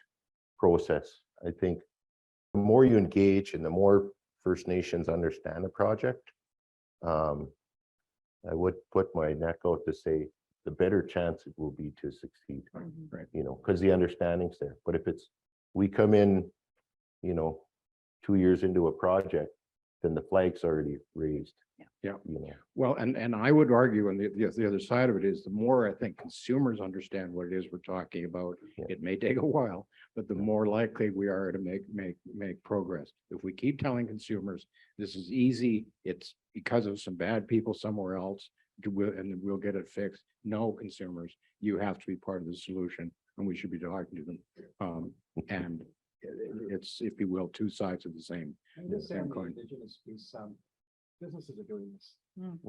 process, I think the more you engage and the more First Nations understand the project, I would put my neck out to say the better chance it will be to succeed, Right. you know, because the understanding's there. But if it's, we come in, you know, 2 years into a project, then the flag's already raised. Yeah. You know. Well, and I would argue, and the other side of it is, the more I think consumers understand what it is we're talking about, Yeah. it may take a while, but the more likely we are to make progress. If we keep telling consumers this is easy, it's because of some bad people somewhere else, and we'll get it fixed. No, consumers, you have to be part of the solution, and we should be talking to them. And it's, if you will, two sides of the same. And just same on the coin. Indigenous piece, businesses are doing this. Mm.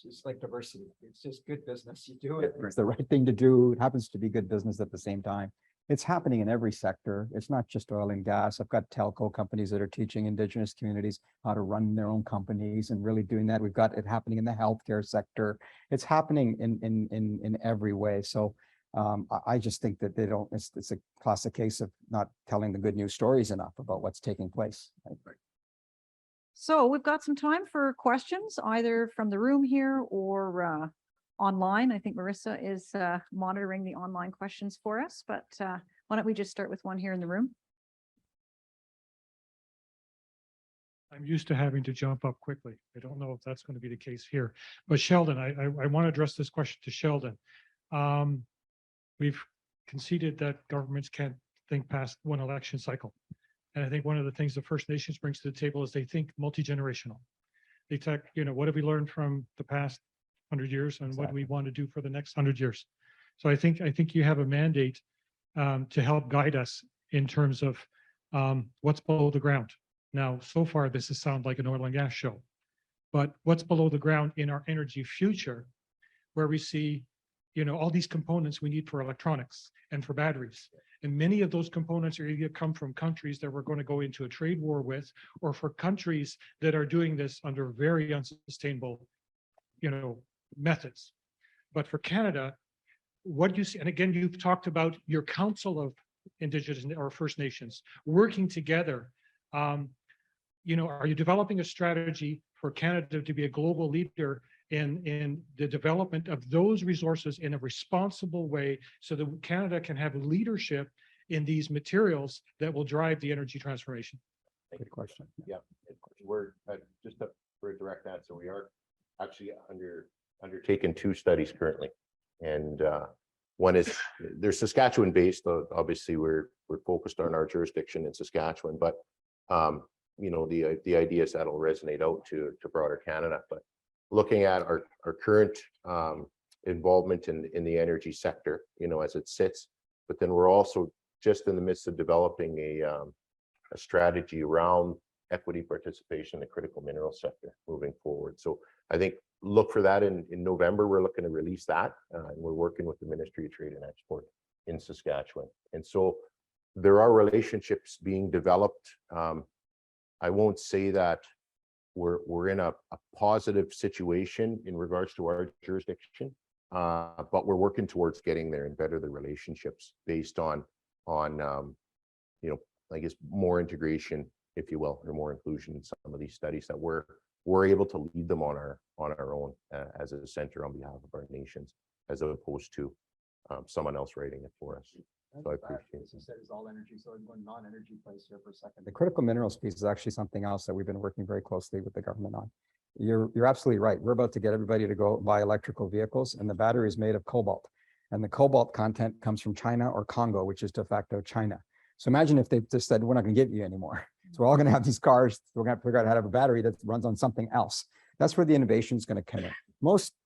It's like diversity. It's just good business. You do it. It's the right thing to do. It happens to be good business at the same time. It's happening in every sector. It's not just oil and gas. I've got telco companies that are teaching Indigenous communities how to run their own companies and really doing that. We've got it happening in the healthcare sector. It's happening in every way. So I just think that they don't, it's a classic case of not telling the good news stories enough about what's taking place. Right? So we've got some time for questions, either from the room here or online. I think Marissa is monitoring the online questions for us, but why don't we just start with one here in the room? I'm used to having to jump up quickly. I don't know if that's going to be the case here, but Sheldon, I want to address this question to Sheldon. We've conceded that governments can't think past one election cycle. And I think one of the things the First Nations brings to the table is they think multi-generational. They talk, you know, what have we learned from the past 100 years and what do we want to do for the next 100 years? So I think you have a mandate to help guide us in terms of what's below the ground. Now, so far, this has sounded like an oil and gas show, but what's below the ground in our energy future, where we see, you know, all these components we need for electronics and for batteries. And many of those components are either come from countries that we're going to go into a trade war with, or for countries that are doing this under very unsustainable, you know, methods. But for Canada, what do you see? And again, you've talked about your Council of Indigenous or First Nations working together. You know, are you developing a strategy for Canada to be a global leader in the development of those resources in a responsible way, so that Canada can have leadership in these materials that will drive the energy transformation? Good question. Yeah, we're just for a direct answer. We are actually undertaking 2 studies currently, and one is they're Saskatchewan based. Obviously, we're focused on our jurisdiction in Saskatchewan, but you know, the idea is that'll resonate out to broader Canada. But looking at our current involvement in the energy sector, you know, as it sits, but then we're also just in the midst of developing a strategy around equity participation in the critical mineral sector moving forward. So I think look for that in November. We're looking to release that, and we're working with the Ministry of Trade and Export in Saskatchewan. And so there are relationships being developed. I won't say that we're in a positive situation in regards to our jurisdiction, but we're working towards getting there and better the relationships based on you know, I guess more integration, if you will, or more inclusion in some of these studies that we're we're able to lead them on our own as a center on behalf of our nations, as opposed to someone else writing it for us. So I appreciate it. You said it's all energy, so I'm going non-energy place here for a second. The critical minerals piece is actually something else that we've been working very closely with the government on. You're absolutely right. We're about to get everybody to go buy electrical vehicles, and the battery is made of cobalt. And the cobalt content comes from China or Congo, which is de facto China. So imagine if they just said, we're not going to give you anymore. So we're all going to have these cars. We're going to have to figure out how to have a battery that runs on something else. That's where the innovation is going to come in.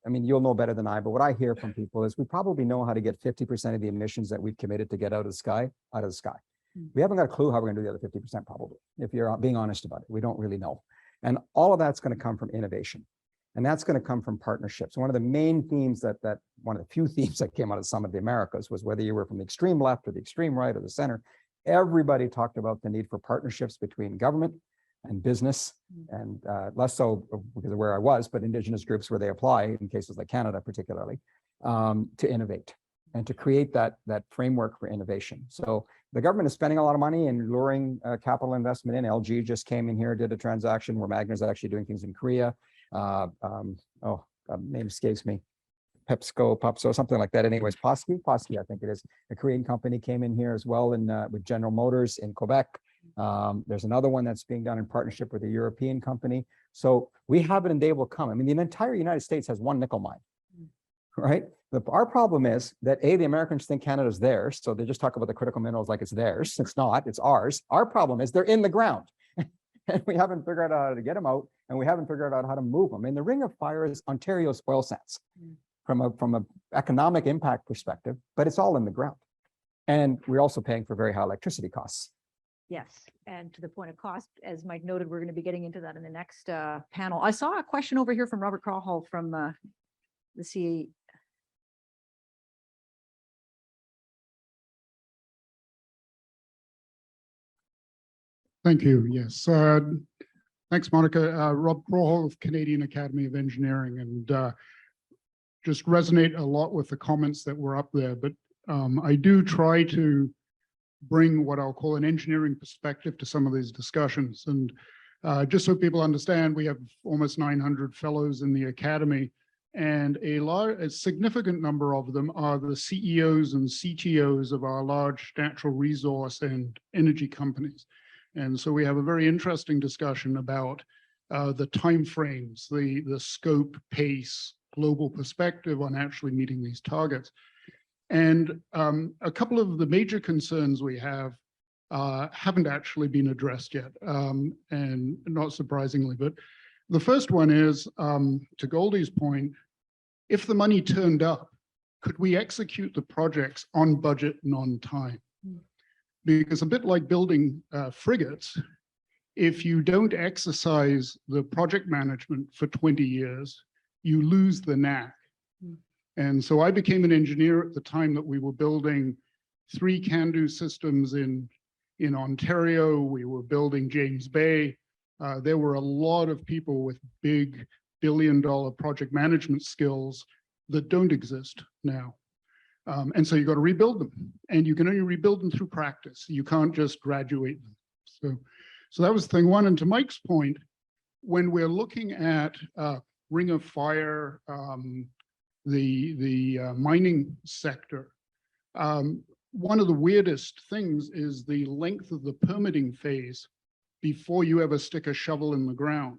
I mean, you'll know better than I, but what I hear from people is we probably know how to get 50% of the emissions that we've committed to get out of the sky, out of the sky. We haven't got a clue how we're going to do the other 50% probably, if you're being honest about it. We don't really know. And all of that's going to come from innovation. And that's going to come from partnerships. One of the main themes one of the few themes that came out of Summit of the Americas was whether you were from the extreme left or the extreme right or the center, everybody talked about the need for partnerships between government and business, and less so because of where I was, but Indigenous groups where they apply in cases like Canada, particularly, to innovate and to create that framework for innovation. So the government is spending a lot of money and luring capital investment in. LG just came in here, did a transaction where Magna is actually doing things in Korea. Name escapes me. Pepso, something like that. Anyways, Posky, I think it is. A Korean company came in here as well, with General Motors in Quebec. There's another one that's being done in partnership with a European company. So we have it and they will come. I mean, the entire United States has one nickel mine, right? Our problem is that the Americans think Canada's theirs. So they just talk about the critical minerals like it's theirs. It's not, it's ours. Our problem is they're in the ground and we haven't figured out how to get them out, and we haven't figured out how to move them. And the Ring of Fire is Ontario's oil sands from a economic impact perspective, but it's all in the ground. And we're also paying for very high electricity costs. Yes, and to the point of cost, as Mike noted, we're going to be getting into that in the next panel. I saw a question over here from Robert Crawhall from the CA. Thank you. Yes. Thanks, Monica. Rob Crawhall of Canadian Academy of Engineering, and just resonate a lot with the comments that were up there. But I do try to bring what I'll call an engineering perspective to some of these discussions. And just so people understand, we have almost 900 fellows in the Academy, and a significant number of them are the CEOs and CTOs of our large natural resource and energy companies. And so we have a very interesting discussion about the timeframes, the scope, pace, global perspective on actually meeting these targets. And a couple of the major concerns we have haven't actually been addressed yet, and not surprisingly. But the first one is, to Goldie's point, if the money turned up, could we execute the projects on budget and on time? Because a bit like building frigates, if you don't exercise the project management for 20 years, you lose the knack. And so I became an engineer at the time that we were building 3 CANDU systems in Ontario. We were building James Bay. There were a lot of people with big billion-dollar project management skills that don't exist now. And so you got to rebuild them, and you can only rebuild them through practice. You can't just graduate them. So that was thing one. And to Mike's point, when we're looking at Ring of Fire, the mining sector, one of the weirdest things is the length of the permitting phase before you ever stick a shovel in the ground.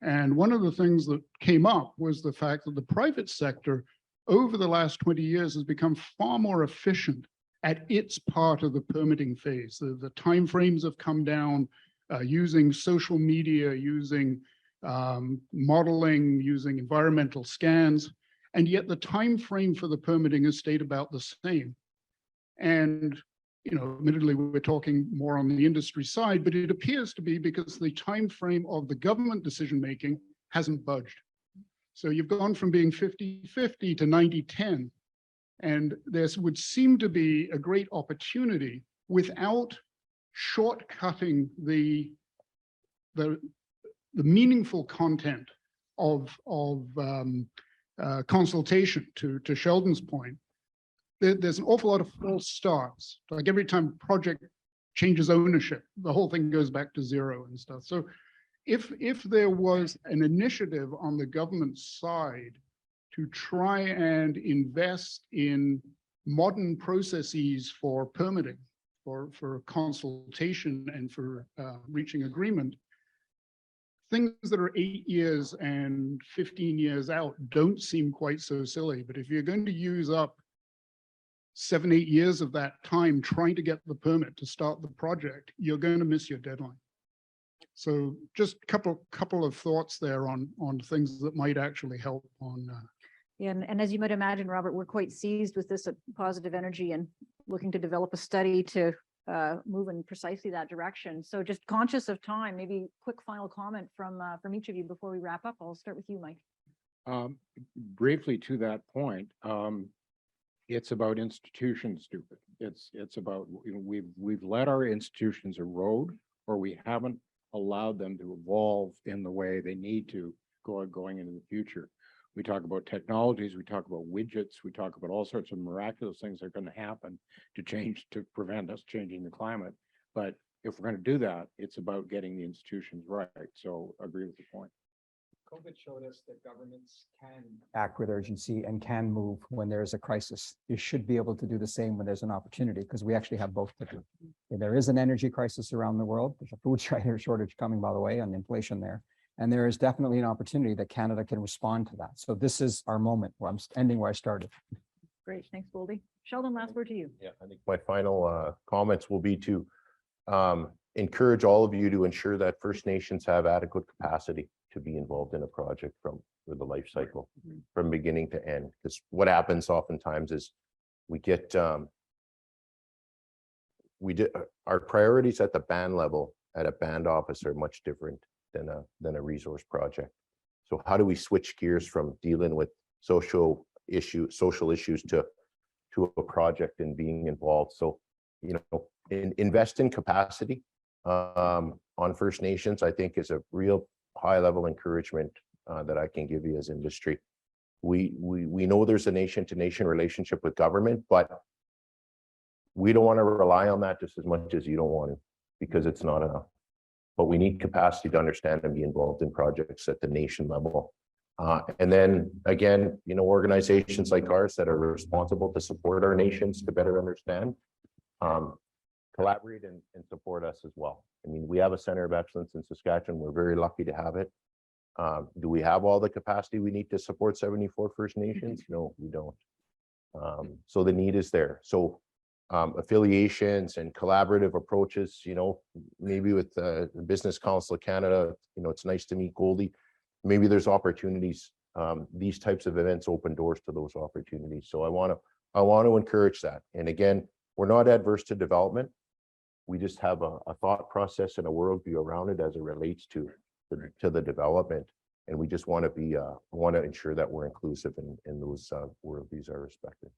And one of the things that came up was the fact that the private sector over the last 20 years has become far more efficient at its part of the permitting phase. The timeframes have come down, using social media, using modeling, using environmental scans, and yet the time frame for the permitting has stayed about the same. And admittedly, we're talking more on the industry side, but it appears to be because the time frame of the government decision making hasn't budged. So you've gone from being 50-50 to 90-10, and there would seem to be a great opportunity without shortcutting the meaningful content of consultation. To Sheldon's point, there's an awful lot of false starts. Like every time a project changes ownership, the whole thing goes back to zero and stuff. So if there was an initiative on the government side to try and invest in modern processes for permitting, for consultation and for reaching agreement, things that are 8 years and 15 years out don't seem quite so silly. But if you're going to use up 7, 8 years of that time trying to get the permit to start the project, you're going to miss your deadline. So just a couple of thoughts there on things that might actually help on. Yeah, and as you might imagine, Robert, we're quite seized with this at Positive Energy and looking to develop a study to move in precisely that direction. So just conscious of time, maybe quick final comment from each of you before we wrap up. I'll start with you, Mike. Briefly to that point, it's about institutions, stupid. It's about, we've let our institutions erode, or we haven't allowed them to evolve in the way they need to going into the future. We talk about technologies, we talk about widgets, we talk about all sorts of miraculous things that are going to happen to prevent us changing the climate. But if we're going to do that, it's about getting the institutions right. So agree with the point. COVID showed us that governments can Act with urgency and can move when there's a crisis. You should be able to do the same when there's an opportunity, because we actually have both to do. There is an energy crisis around the world. There's a food shortage coming, by the way, and inflation there. And there is definitely an opportunity that Canada can respond to that. So this is our moment where I'm ending where I started. Great, thanks, Goldie. Sheldon, last word to you. Yeah, I think my final comments will be to encourage all of you to ensure that First Nations have adequate capacity to be involved in a project from the life cycle, from beginning to end. Because what happens oftentimes is we get our priorities at the band level at a band office are much different than a resource project. So how do we switch gears from dealing with social issues to a project and being involved? So, invest in capacity on First Nations, I think, is a real high level encouragement that I can give you as industry. We know there's a nation to nation relationship with government, but we don't want to rely on that just as much as you don't want to, because it's not enough. But we need capacity to understand and be involved in projects at the nation level. And then again, organizations like ours that are responsible to support our nations to better understand, collaborate and support us as well. I mean, we have a Center of Excellence in Saskatchewan. We're very lucky to have it. Do we have all the capacity we need to support 74 First Nations? No, we don't. So the need is there. So affiliations and collaborative approaches, maybe with the Business Council of Canada, it's nice to meet Goldie. Maybe there's opportunities. These types of events open doors to those opportunities. So I want to encourage that. And again, we're not adverse to development. We just have a thought process and a worldview around it as it relates to the development. And we just want to ensure that we're inclusive and those worldviews are respected.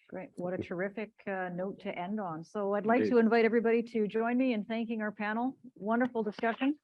Great. What a terrific note to end on. So I'd like to invite everybody to join me in thanking our panel. Wonderful discussion.